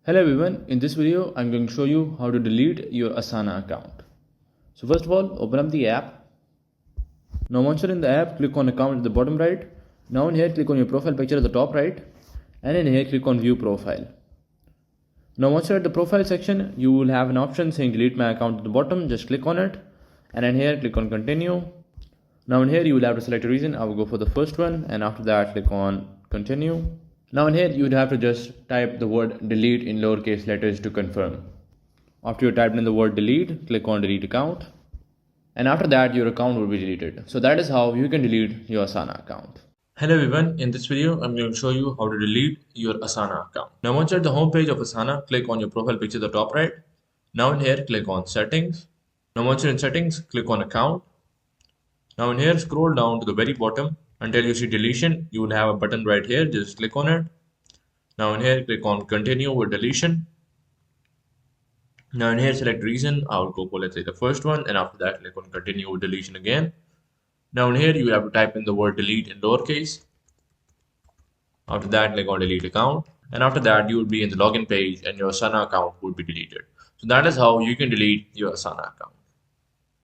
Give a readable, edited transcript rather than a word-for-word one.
Hello everyone, in this video I'm going to show you how to delete your Asana account. So first of all, open up the app. Now once you're in the app, click on account at the bottom right. Now in here, click on your profile picture at the top right. And in here, click on view profile. Now once you're at the profile section, you will have an option saying delete my account at the bottom. Just click on it. And in here, click on continue. Now in here, you will have to select a reason. I will go for the first one. And after that, click on continue. Now in here, you would have to just type the word delete in lowercase letters to confirm. After you typed in the word delete, click on delete account. And after that, your account will be deleted. So that is how you can delete your Asana account. Hello everyone, in this video I'm going to show you how to delete your Asana account. Now once you're at the home page of Asana, click on your profile picture at the top right. Now in here, click on settings. Now once you're in settings, click on account. Now in here, scroll down to the very bottom until you see deletion. You will have a button right here, just click on it. Now in here, click on continue with deletion. Now in here, select reason. I'll go for, let's say, the first one, and after that, click on continue with deletion again. Now in here, you have to type in the word delete in lowercase. After that, click on delete account. And after that, you will be in the login page and your Asana account will be deleted. So that is how you can delete your Asana account.